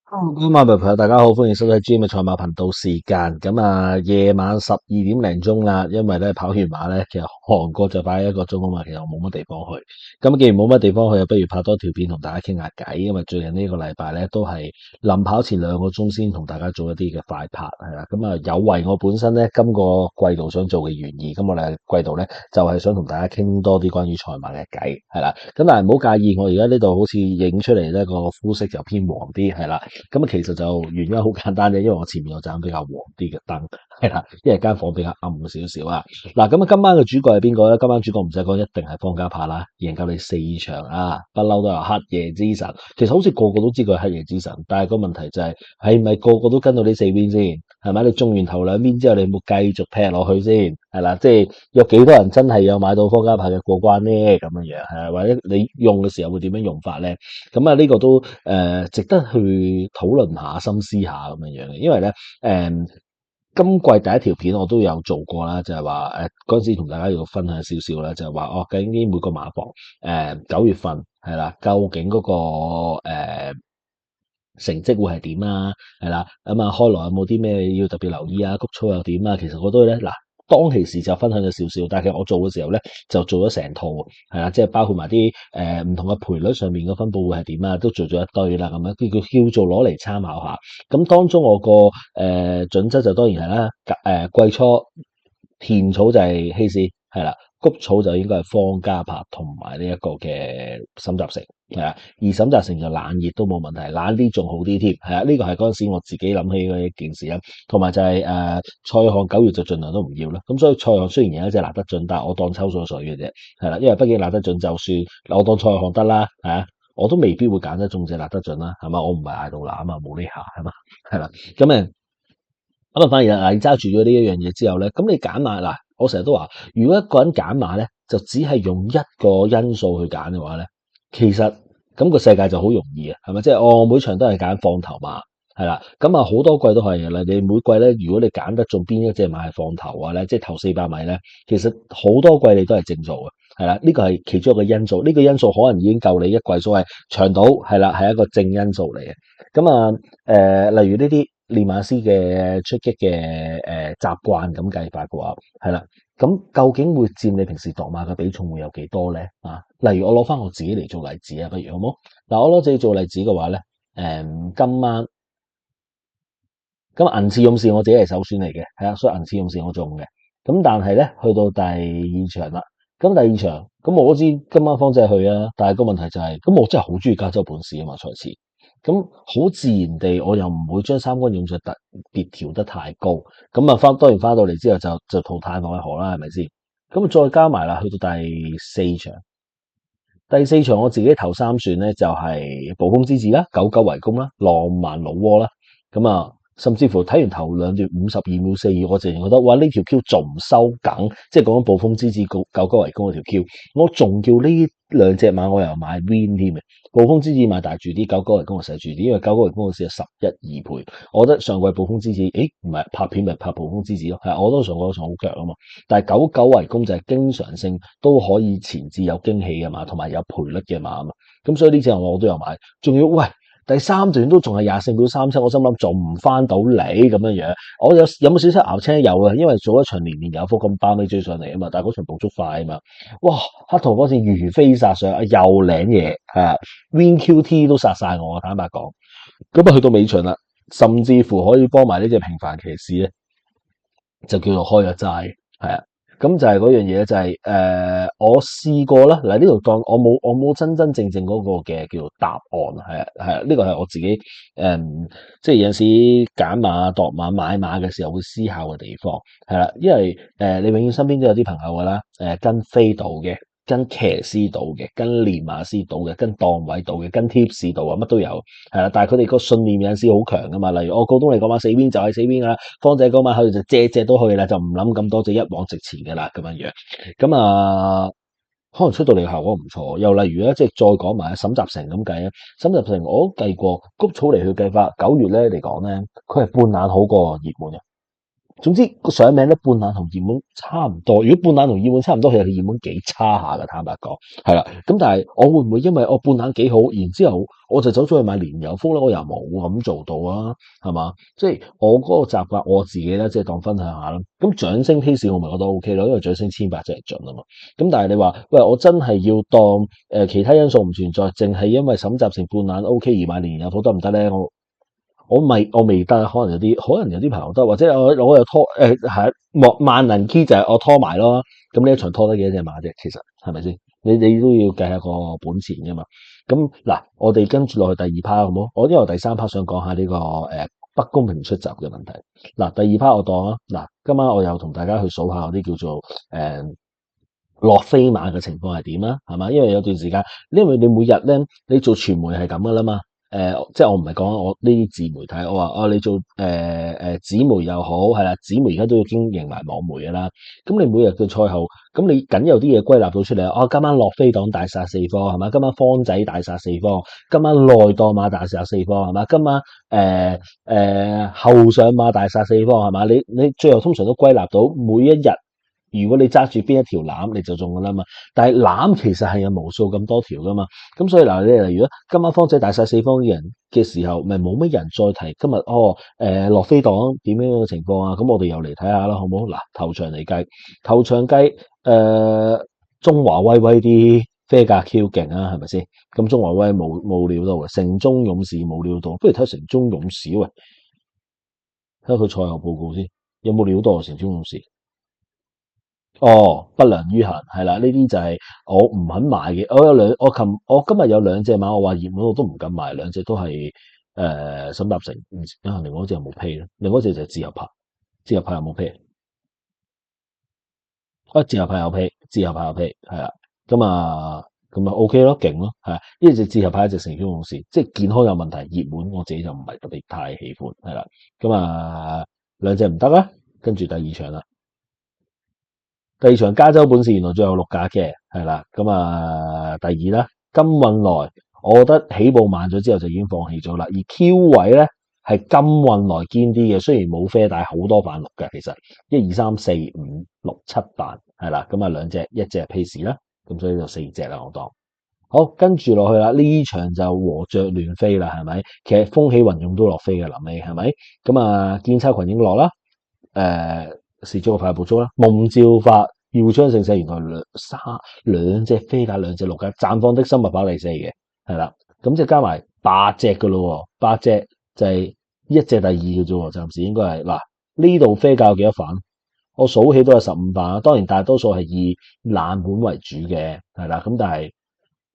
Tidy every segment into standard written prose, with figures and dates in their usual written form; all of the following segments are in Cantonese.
各位朋友，大家好，歡迎收睇 Gym 嘅賽馬頻道時間。夜晚12點零鐘啦，因為咧跑完馬咧，其實韓國就快1個鐘啊嘛，其實我冇乜地方去。既然冇乜地方去，不如拍多條片同大家傾下偈。因為最近呢個禮拜咧都係臨跑前2個鐘先同大家做一啲嘅快拍，係啦。有為我本身咧今個季度想做嘅原意，今個季度咧就係想同大家傾多啲關於賽馬嘅偈，係啦。但係唔好介意，我而家呢度好似影出嚟咧個膚色就偏黃啲，係啦。其實就原因好簡單啫，因為我前面有盞比較黃啲嘅燈，係啦，因為間房比較暗少少啊。今晚嘅主角係邊個咧？今晚主角唔使講，一定係方嘉柏啦，贏夠你4場啊，不嬲都有黑夜之神。其實好似個個都知佢係黑夜之神，但係個問題就係咪個個都跟到呢4邊先？係咪？你中完頭2邊之後，你有冇繼續踢落去先？係啦，即係有幾多人真係有買到方嘉柏嘅過關咧？咁樣樣係或者你用嘅時候會點樣用法咧？呢個都值得去討論下、深思下咁樣樣嘅，因為咧今季第一條片我都有做過啦，就係話嗰陣時同大家要分享少少啦，就係話究竟每個馬房9月份係啦，究竟嗰個成績會係點啊？係啦，開鑼有冇啲咩要特別留意啊？谷草又點啊？其實我都咧嗱。當其時就分享咗少少，但係其實我做嘅時候咧就做咗成套，係啦，即係包括埋啲唔同嘅賠率上面嘅分佈會係點啊，都做咗一堆啦，咁樣叫做攞嚟參考下。咁當中我個準則就當然係啦，季初田草就係希斯，係啦，谷草就應該係方嘉柏同埋呢一個嘅沈集成，係啊，而沈集成就冷熱都冇問題，冷啲仲好啲添，係啊，呢個係嗰陣時我自己諗起嘅一件事啦。同埋就係蔡漢9月就盡量都唔要啦。咁所以蔡漢雖然有一隻拿得準，但係我當抽咗水嘅啫，係啦，因為畢竟拿得準就算我當蔡漢得啦，係啊，我都未必會揀得中隻拿得準啦，係嘛，我唔係嗌到攬啊嘛，冇呢下係嘛，係啦，反而你揸住咗呢一樣嘢之後咧，咁你揀馬嗱，我成日都話，如果一個人揀馬咧，就只係用一個因素去揀嘅話咧，其實咁個世界就好容易啊，係咪？即係我每場都係揀放頭馬，係啦，好多季都係嘅啦。你每季咧，如果你揀得中邊一隻馬係放頭嘅咧，即係頭400米咧，其實好多季你都係正數嘅，係啦，呢個係其中一個因素。呢個因素可能已經夠你一季所謂長賭，係啦，係一個正因素嚟嘅。例如呢啲練馬師嘅出擊嘅習慣咁計法嘅話，係啦，咁究竟會佔你平時度馬嘅比重會有幾多咧？例如我攞翻我自己嚟做例子啊，不如好冇？嗱，我攞自己做例子嘅話咧，今晚咁銀刺勇士我自己係首選嚟嘅，係啊，所以銀刺勇士我中嘅。咁但係咧，去到第二場啦，咁第二場咁我都知今晚方姐去啊，但係個問題就係，咁我真係好中意加州本市啊嘛，賽次。咁好自然地，我又唔會將三軍勇士特別調得太高。當然翻到嚟之後就淘汰放喺河啦，係咪先？再加埋啦，去到第四場，我自己頭三選咧就係暴風之子啦、九九圍攻啦、浪漫老窩啦。甚至乎睇完頭兩段52秒42，我淨係覺得哇，呢條 Q 仲唔收緊，即係講緊暴風之子、九九圍攻嗰條 Q，我仲叫呢兩隻馬我又買 win 添嘅。暴風之子買大住啲，九九圍攻我細住啲，因為九九圍攻嗰時係11.2倍，我覺得上季暴風之子，唔係拍片咪拍暴風之子咯，係我都上嗰場好強啊嘛。但係九九圍攻就係經常性都可以前置有驚喜嘅馬，同埋有賠率嘅馬啊嘛。咁所以呢隻我都有買，仲要喂。第三段都仲係24.37，我心諗仲唔翻到嚟咁樣樣，我有冇少少熬車？有啊，因為做一場年年有福咁包尾追上嚟啊嘛，但係嗰場捕捉快啊嘛，哇！黑桃嗰次如飛殺上，又領嘢係啊 Win QT 都殺晒我，坦白講。去到尾場啦，甚至乎可以幫埋呢隻平凡騎士咧，就叫做開咗齋，係啊。咁就係嗰樣嘢，就係我試過啦。嗱，呢度當我冇真真正正嗰個嘅叫做答案，係啊係啊，呢個係我自己即係有陣時揀馬、度馬、買馬嘅時候會思考嘅地方，係啦。因為你永遠身邊都有啲朋友噶啦，跟飛到嘅。跟騎師賭嘅，跟練馬師賭嘅，跟檔位賭嘅，跟 tips 賭啊，乜都有，係啦。但係佢哋個信念有陣時好強噶嘛。例如我告東尼嗰馬4邊就係4邊噶啦，方仔嗰馬佢就隻都去啦，就唔諗咁多，就一往直前噶啦咁樣樣。可能出到嚟效果唔錯。又例如咧，即係再講埋沈集成咁計啊，沈集成我都計過，谷草嚟去計法，9月咧嚟講咧，佢係半眼好過熱門嘅。總之個上名咧，半冷同熱門差唔多。如果半冷同熱門差唔多，其實熱門幾差下噶，坦白講係啦。咁但係我會唔會因為我半冷幾好，然之後我就走咗去買連油福咧？我又冇咁做到啊，係嘛？即係我嗰個習慣，我自己咧即係當分享下啦。咁掌聲 pace 我咪覺得 O K 咯，因為掌聲1800真係準啊嘛。咁但係你話喂，我真係要當其他因素唔存在，淨係因為沈集成半冷 O K 而買連油福得唔得咧？我未得，可能有啲朋友得，或者我又拖係萬能 key 就係我拖埋咯。咁呢一場拖得幾多隻馬啫？其實係咪先？你都要計下個本錢噶嘛。咁嗱，我哋跟住落去第二 part 好冇？我因為第三 part 想講下呢個不公平出閘嘅問題。嗱，第二 part 我當啦。嗱，今晚我又同大家去數下嗰啲叫做落飛馬嘅情況係點啦，係嘛？因為有段時間，因為你每日咧，你做傳媒係咁噶啦嘛。即係我唔係講我呢啲自媒體，我話你做紙媒又好，係啦，紙媒而家都要經營埋網媒噶啦。咁你每日嘅賽後，咁你梗有啲嘢歸納到出嚟。今晚落飛檔大殺四方係嘛？今晚方仔大殺四方，今晚內檔馬大殺四方係嘛？今晚後上馬大殺四方係嘛？你最後通常都歸納到每一日。如果你揸住邊一條攬你就中噶啦嘛，但係攬其實係有無數咁多條噶嘛，咁所以嗱，你例如果今晚方仔大晒四方嘅人嘅時候，咪冇乜人再提今日落飛檔點樣嘅情況啊，咁我哋又嚟睇下啦，好唔好？嗱，頭場嚟計，頭場計中華威威啲飛價 Q 勁啊，係咪先？咁中華威冇料到嘅，城中勇士冇料到，不如睇城中勇士喂，睇下佢賽後報告先，有冇料到啊？城中勇士？不良於行係啦，呢啲就係我唔肯買嘅。我今日有兩隻馬，我話熱門我都唔敢買，兩隻都係沈集成，另外一隻有冇批咧？另外一隻就係自由派，自由派有冇批？自由派有批，自由派有批，係啦，咁啊 OK 咯，勁咯，係呢隻自由派一隻成中勇士，即係健康有問題，熱門我自己就唔係特別太喜歡，係啦，兩隻唔得啦，跟住第二場啦。第二場加州本事原來最後6架嘅，係啦，第二啦，金運來，我覺得起步慢咗之後就已經放棄咗啦。而 Q 位咧係金運來堅啲嘅，雖然冇啡，但係好多飯綠嘅，其實1、2、3、4、5、6、7飯係啦，兩隻，一隻係 pace 啦，咁所以就4隻啦，我當好跟住落去啦。呢場就和着亂飛啦，係咪？其實風起雲湧都落飛嘅，臨尾係咪？見差群英落啦，試咗個快步速啦，夢照發耀昌盛世，原來兩隻飛架，兩隻綠架，綻放的生物跑第4嘅，係啦，咁即係加埋8隻噶咯，8隻就係一隻第二嘅啫，暫時應該係嗱呢度飛架有幾多瓣？我數起都有15瓣啦，當然大多數係以冷門為主嘅，係啦，但係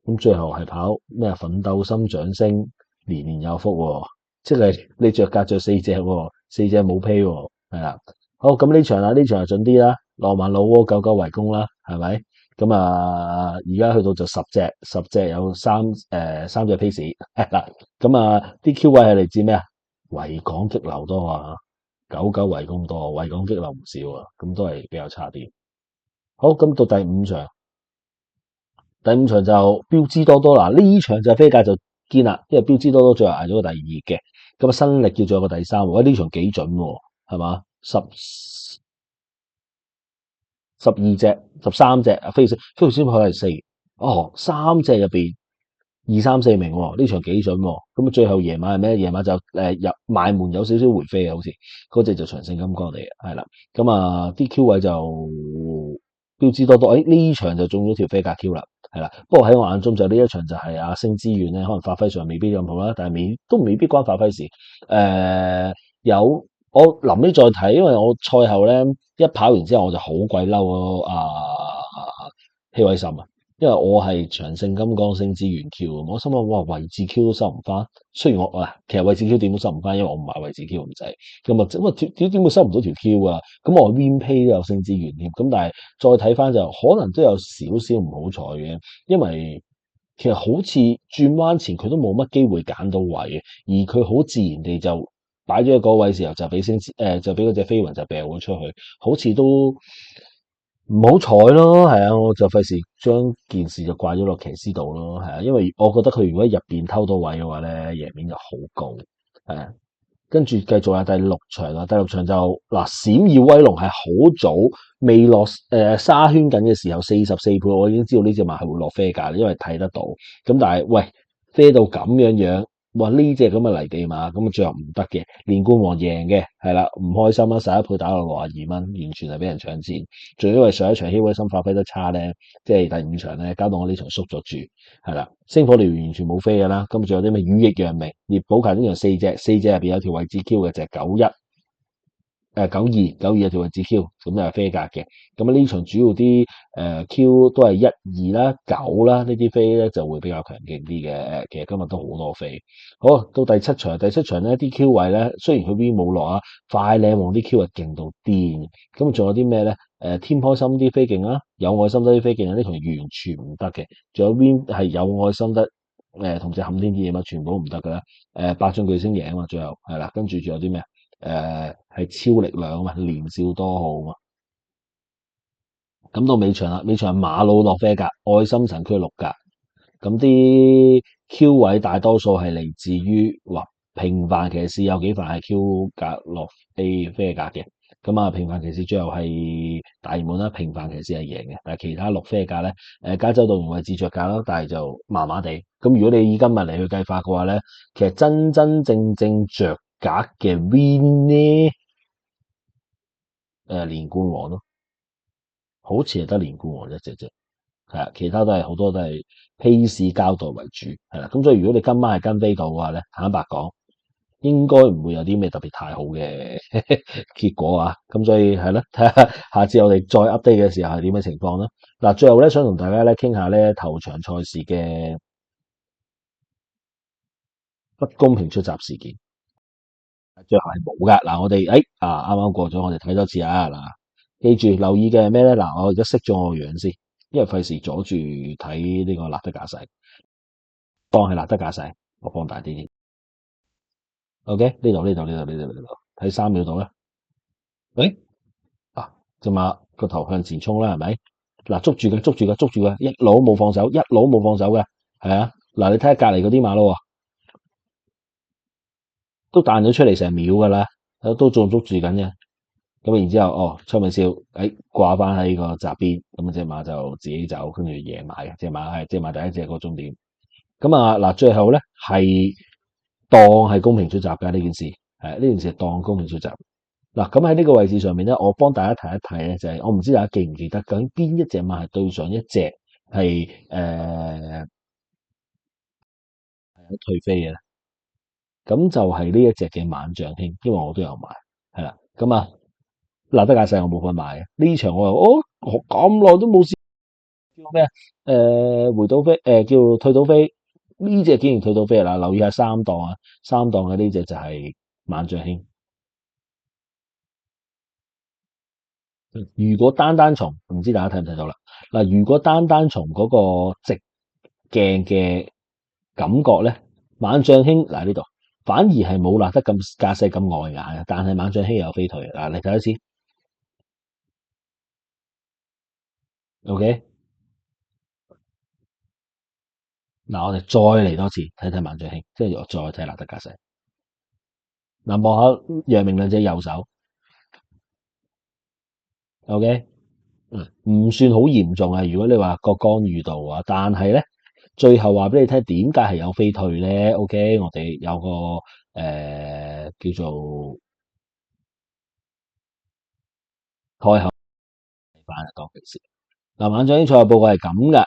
咁最後係跑咩奮鬥心掌聲，年年有福，即係你着4隻，4隻冇批，係啦。好，咁呢場啦，呢場就準啲啦，浪漫老窩久久圍攻啦，係咪？而家去到就10隻有三隻 pace 係啦，啲 Q 位係嚟自咩啊？維港激流多啊，久久圍攻多，維港激流唔少啊，咁都係比較差啲。好，咁到第五場，就標之多多啦，呢場就飛價就堅啦，因為標之多多最後捱咗個第二嘅，新力叫做個第三，喂呢場幾準喎，係嘛？12隻、13隻，飛豪先跑第4，三隻入邊2、3、4名，呢場幾準喎。咁最後夜晚係咩？夜晚就入埋門有少少回飛啊，好似嗰隻就長勝金剛嚟嘅，係啦。啲 Q 位就標之多多，呢場就中咗條飛格 Q 啦，係啦。不過喺我眼中就呢一場就係阿星之源咧，可能發揮上未必咁好啦，但係都未必關發揮事。我臨尾再睇，因為我賽後咧一跑完之後我就好鬼嬲希偉森啊，因為我係長勝金剛星之源 Q， 我心諗哇位置 Q 都收唔翻，雖然其實位置 Q 點都收唔翻，因為我唔買位置 Q 咁滯，點會收唔到條 Q 啊？咁我 win pay 都有星之源添，咁但係再睇翻就可能都有少少唔好彩嘅，因為其實好似轉彎前佢都冇乜機會揀到位嘅，而佢好自然地就擺咗喺嗰位時候就俾就俾嗰隻飛雲就掉咗出去，好似都唔好彩咯，係啊，我就費事將件事就怪咗落騎師度咯，係啊，因為我覺得佢如果入邊偷到位嘅話咧，贏面就好高，係啊。跟住繼續係第六場啦，第六場就嗱閃耀威龍係好早未落沙圈緊嘅時候44倍，我已經知道呢隻馬係會落啡價，因為睇得到。咁但係喂啡到咁樣樣，哇呢隻咁嘅泥地馬，咁啊最後唔得嘅，連冠王贏嘅係啦，唔開心啦，11倍打落62蚊，完全係俾人搶錢。仲因為上一場希威森發揮得差咧，即係第五場咧，搞到我呢場縮咗住。係啦，星火燎原完全冇飛㗎啦，咁仲有啲咩羽翼揚名、獵寶強呢場四隻入邊有條位置 Q 嘅就係91、92有條位置 Q，咁就係飛格嘅。咁啊呢場主要啲Q 都係1、2啦、9啦呢啲飛咧就會比較強勁啲嘅。其實今日都好多飛。好，到第七場，第七場咧啲 Q 位咧雖然佢 V 冇落啊，快靚王啲 Q 係勁到癲。咁仲有啲咩咧？添開心啲飛勁啦，有愛心得啲飛勁啊，呢場完全唔得嘅。仲有邊係有愛心得同隻冚天啲嘢嘛，全部都唔得噶啦。百將巨星贏啊嘛，最後係啦，跟住仲有啲咩係超力量啊嘛，年少多好啊嘛。咁到尾場啦，尾場馬魯落啡格，愛心神區6格。咁啲 Q 位大多數係嚟自於平凡騎士有幾份係 Q 格落啡格嘅。咁啊，平凡騎士最後係大熱門啦，平凡騎士係贏嘅，但係其他落啡格咧，加州道位置着價咯，但係就麻麻地。咁如果你以今日嚟去計法嘅話咧，其實真真正正着格嘅 win 呢，連冠王咯，好似係得連冠王一隻啫，係啊，其他都係好多都係披士交代為主，係啦。咁所以如果你今晚係跟飛度嘅話咧，坦白講，應該唔會有啲咩特別太好嘅結果啊。咁所以係啦，睇下下次我哋再 update 嘅時候係點嘅情況啦。嗱，最後咧想同大家咧傾下咧頭場賽事嘅不公平出閘事件，最後係冇噶。嗱，我哋啱啱過咗，我哋睇多次啊。嗱，記住留意嘅係咩咧？嗱，我而家熄咗我個樣先，因為費事阻住睇呢個立德駕駛，當係立德駕駛，我放大啲啲。OK，呢度，睇3秒度啦。誒，隻馬個頭向前衝啦，係咪？嗱，捉住嘅，一路冇放手，嘅，係啊。嗱，你睇下隔籬嗰啲馬騮啊，都彈咗出嚟成秒噶啦，都仲捉住緊嘅。咁然之後，崔敏少，掛翻喺個閘邊，咁隻馬就自己走，跟住贏埋嘅。隻馬第一隻個終點。咁啊，嗱，最後咧係當係公平出閘嘅呢件事，呢件事係當公平出閘。嗱，咁喺呢個位置上面咧，我幫大家睇一睇咧，就係我唔知大家記唔記得，究竟邊一隻馬係對上一隻係退飛嘅咧？咁就係呢一隻嘅萬象興，因為我都有買，係啦。咁啊，立德駕駛我冇份買嘅，呢場我咁耐都冇試叫咩回到飛，叫退到飛，呢隻竟然退到飛啦！留意下三檔啊，三檔嘅呢隻就係萬象興。如果單從唔知大家睇唔睇到啦？嗱，如果單從嗰個直鏡嘅感覺咧，萬象興嗱呢度反而係冇立得咁架勢咁礙眼嘅，但係萬象興有飛退嗱，你睇一次，OK。嗱，我哋再嚟多次睇睇萬象興，即係我再睇立德架勢。嗱，望下楊明亮隻右手，OK。唔算好嚴重啊。如果你話個干預度啊，但係咧，最後話俾你聽點解係有飛退咧？OK，我哋有個叫做開口翻當其時。嗱，萬象興賽後報告係咁噶，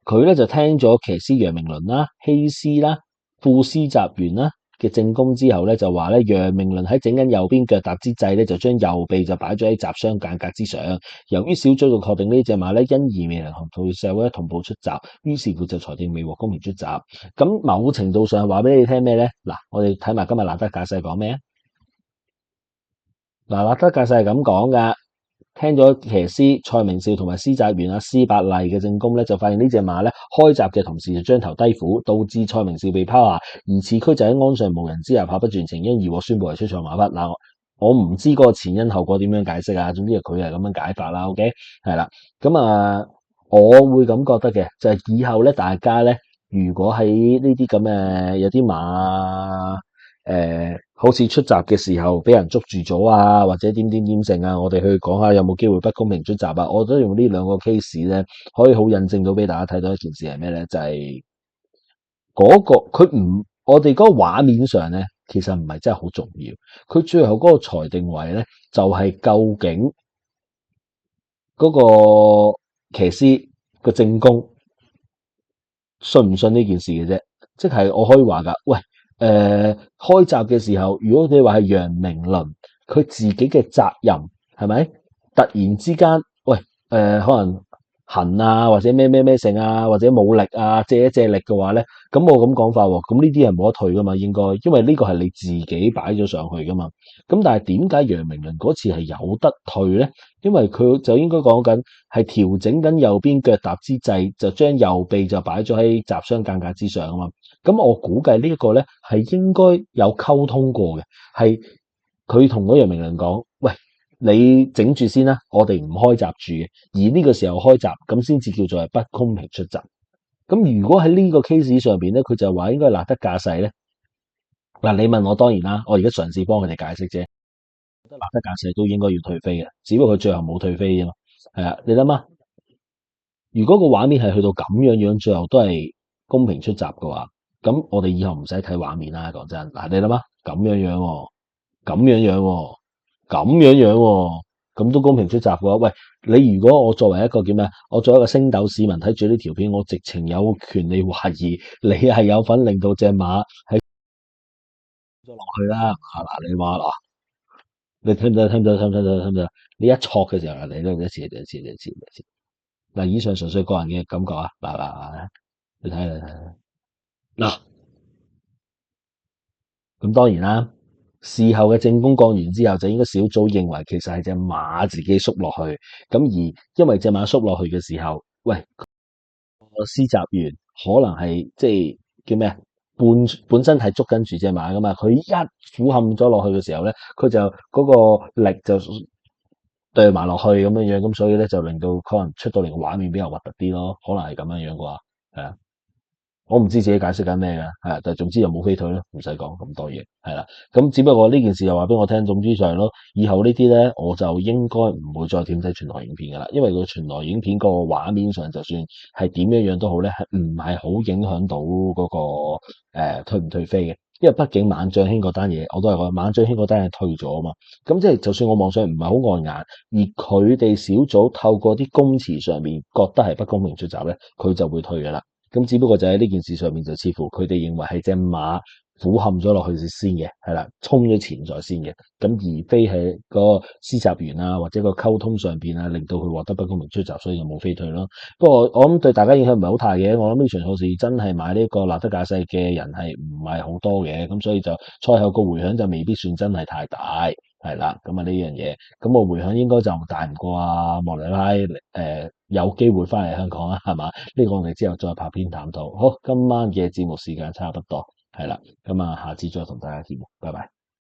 佢咧就聽咗騎師楊明倫啦、希斯啦、副司集員啦嘅證供之後咧，就話咧楊明倫喺整緊右邊腳踏之際咧，就將右臂就擺咗喺閘雙間隔之上。由於小組就確定呢隻馬咧因而未能同社會同步出閘，於是乎就裁定未獲公平出閘。咁某程度上話俾你聽咩咧？嗱，我哋睇埋今日立德駕駛講咩啊？嗱，立德駕駛係咁講噶。聽咗騎師蔡明少同埋施澤元阿施伯麗嘅證供咧，就發現呢隻馬咧開閘嘅同時就將頭低俯，導致蔡明少被拋下，而次區就喺鞍上無人之下跑不轉情，因而獲宣布為出賽馬匹。嗱，我唔知嗰個前因後果點樣解釋啊，總之佢係咁樣解法啦。OK，係啦，咁啊，我會咁覺得嘅就係以後咧，大家咧如果喺呢啲咁嘅有啲馬好似出閘嘅時候俾人捉住咗啊，或者點點點成啊，我哋去講下有冇機會不公平出閘啊？我覺得用呢兩個 case 咧，可以好印證到俾大家睇到一件事係咩咧？就係嗰個佢唔，我哋嗰個畫面上咧，其實唔係真係好重要。佢最後嗰個裁定位咧，就係究竟嗰個騎師個證供信唔信呢件事嘅啫。即係我可以話㗎，喂，開閘嘅時候，如果你話係楊明倫佢自己嘅責任係咪？突然之間，喂，可能痕啊，或者咩咩咩性啊，或者冇力啊，借一借力嘅話咧，咁我咁講法喎，咁呢啲係冇得退噶嘛，應該，因為呢個係你自己擺咗上去噶嘛。咁但係點解楊明倫嗰次係有得退咧？因為佢就應該講緊係調整緊右邊腳踏之際，就將右臂就擺咗喺閘雙間隔之上啊嘛。咁我估計呢一個咧係應該有溝通過嘅，係佢同嗰楊明倫講，喂，你整住先啦，我哋唔開閘住嘅，而呢個時候開閘，咁先至叫做係不公平出閘。咁如果喺呢個 case 上邊咧，佢就話應該納德駕駛咧。嗱，你問我當然啦，我而家嘗試幫佢哋解釋啫。我覺得納德駕駛都應該要退飛嘅，只不過佢最後冇退飛啫嘛。係啊，你諗下，如果個畫面係去到咁樣樣，最後都係公平出閘嘅話，咁我哋以後唔使睇畫面啦。講真，嗱，你諗下，咁樣樣喎，咁樣樣喎，咁樣樣喎，咁都公平出閘嘅話，喂，你如果我作為一個叫咩？我作為一個星斗市民睇住呢條片，我直情有權利懷疑你係有份令到隻馬係咗落去啦。嗱，你話嗱，你聽唔聽？聽唔聽？聽唔聽？聽唔聽？你一錯嘅時候，你都一次，一次，一次，一次。嗱，以上純粹個人嘅感覺啊，嗱，你睇你睇，嗱，咁當然啦，事後嘅證供講完之後，就應該小組認為其實係隻馬自己縮落去，咁而因為隻馬縮落去嘅時候，喂，個施襲員可能係即係叫咩啊？本身係捉緊住隻馬噶嘛，佢一俯瞰咗落去嘅時候咧，佢就嗰個力就對埋落去咁樣樣，咁所以咧就令到可能出到嚟嘅畫面比較核突啲咯，可能係咁樣樣啩，係啊。我唔知自己解釋緊咩嘅，係啊，但係總之就冇飛腿咯，唔使講咁多嘢，係啦。咁只不過呢件事又話俾我聽，總之就係咯，以後呢啲咧，我就應該唔會再點睇全台影片噶啦，因為個全台影片個畫面上，就算係點樣樣都好咧，係唔係好影響到嗰個退唔退飛嘅。因為畢竟萬象興嗰單嘢，我都係講萬象興嗰單嘢退咗啊嘛。咁即係就算我網上唔係好礙眼，而佢哋小組透過啲供詞上面覺得係不公平出閘咧，佢就會退噶啦。咁只不過就喺呢件事上面，就似乎佢哋認為係隻馬俯瞰咗落去先嘅，係啦，衝咗前在先嘅，咁而非係個施襲員啊或者個溝通上邊啊，令到佢獲得不公平出閘，所以就冇飛退咯。不過我諗對大家影響唔係好大嘅，我諗呢場賽事真係買呢個納德駕駛嘅人係唔係好多嘅，咁所以就賽後個迴響就未必算真係太大。係啦，咁啊呢樣嘢，咁我回響應該就大唔過啊莫里拉，有機會翻嚟香港啦，係嘛？呢個我哋之後再拍片探討。好，今晚嘅節目時間差不多，係啦，咁啊下次再同大家見面，拜拜。